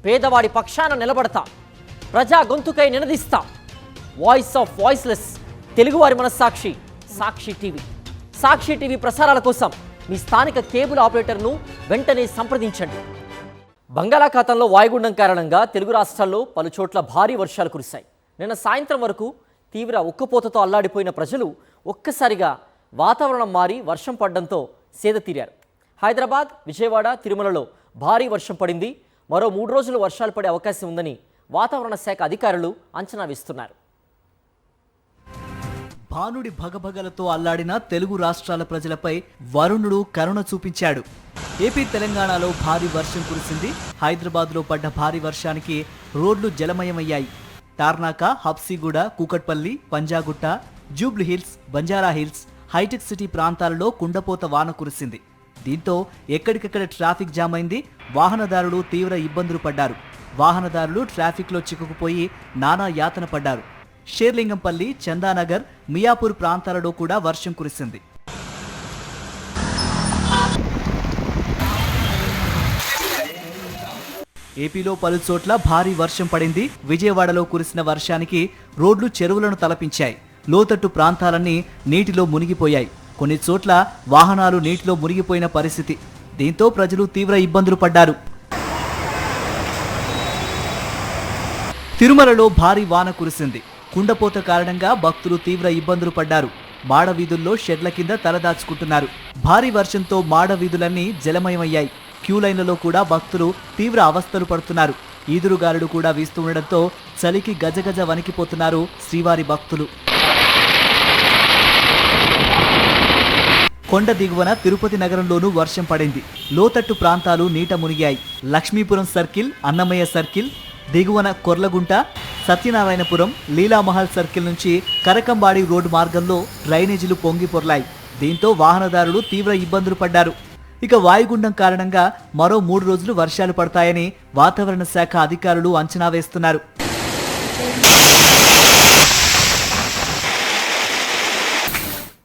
పేదవాడి పక్షాన నిలబడతా, ప్రజా గొంతుకై నినదిస్తా. వాయిస్ ఆఫ్ వాయిస్లెస్, తెలుగువారి మనస్సాక్షి, సాక్షి టీవీ. సాక్షి టీవీ ప్రసారాల కోసం మీ స్థానిక కేబుల్ ఆపరేటర్ను వెంటనే సంప్రదించండి. బంగాళాఖాతంలో వాయుగుండం కారణంగా తెలుగు రాష్ట్రాల్లో పలుచోట్ల భారీ వర్షాలు కురిశాయి. నిన్న సాయంత్రం వరకు తీవ్ర ఉక్కపోతతో అల్లాడిపోయిన ప్రజలు ఒక్కసారిగా వాతావరణం మారి వర్షం పడడంతో సేద తీరారు. హైదరాబాద్, విజయవాడ, తిరుమలలో భారీ వర్షం పడింది. మరో 3 రోజులు వర్షాలు పడే అవకాశం ఉందని వాతావరణ శాఖ అధికారులు అంచనా వేస్తున్నారు. భానుడి భగభగలతో అల్లాడిన తెలుగు రాష్ట్రాల ప్రజలపై వరుణుడు కరుణ చూపించాడు. ఏపీ, తెలంగాణలో భారీ వర్షం కురిసింది. హైదరాబాద్లో పడ్డ భారీ వర్షానికి రోడ్లు జలమయమయ్యాయి. టార్నాక, హబ్సిగూడ, కూకట్పల్లి, పంజాగుట్ట, జూబ్లీహిల్స్, బంజారా హిల్స్, హైటెక్ సిటీ ప్రాంతాలలో కుండపోత వాన కురిసింది. దీంతో ఎక్కడికక్కడ ట్రాఫిక్ జామ్ అయింది. వాహనదారులు తీవ్ర ఇబ్బందులు పడ్డారు. వాహనదారులు ట్రాఫిక్లో చిక్కుకుపోయి నానా యాతన పడ్డారు. షేర్లింగంపల్లి, చందానగర్, మియాపూర్ ప్రాంతాలలో కూడా వర్షం కురిసింది. ఏపీలో పలు చోట్ల భారీ వర్షం పడింది. విజయవాడలో కురిసిన వర్షానికి రోడ్లు చెరువులను తలపించాయి. లోతట్టు ప్రాంతాలన్నీ నీటిలో మునిగిపోయాయి. కొన్ని చోట్ల వాహనాలు నీటిలో మునిగిపోయిన పరిస్థితి. దీంతో ప్రజలు తీవ్ర ఇబ్బందులు పడ్డారు. తిరుమలలో భారీ వాన కురిసింది. కుండపోత కారణంగా భక్తులు తీవ్ర ఇబ్బందులు పడ్డారు. మాడ వీధుల్లో షెడ్ల కింద తలదాచుకుంటున్నారు. భారీ వర్షంతో మాడ వీధులన్నీ జలమయమయ్యాయి. క్యూ లైన్లలో కూడా భక్తులు తీవ్ర అవస్థలు పడుతున్నారు. ఈదురుగాలులు కూడా వీస్తుండటంతో చలికి గజగజ వణికిపోతున్నారు శ్రీవారి భక్తులు. కొండ దిగువన తిరుపతి నగరంలోనూ వర్షం పడింది. లోతట్టు ప్రాంతాలు నీట మునిగాయి. లక్ష్మీపురం సర్కిల్, అన్నమయ్య సర్కిల్, దిగువన కొర్లగుంట, సత్యనారాయణపురం, లీలామహల్ సర్కిల్ నుంచి కరకంబాడి రోడ్డు మార్గంలో డ్రైనేజీలు పొంగి పొర్లాయి. దీంతో వాహనదారులు తీవ్ర ఇబ్బందులు పడ్డారు. ఇక వాయుగుండం కారణంగా మరో 3 రోజులు వర్షాలు పడతాయని వాతావరణ శాఖ అధికారులు అంచనా వేస్తున్నారు.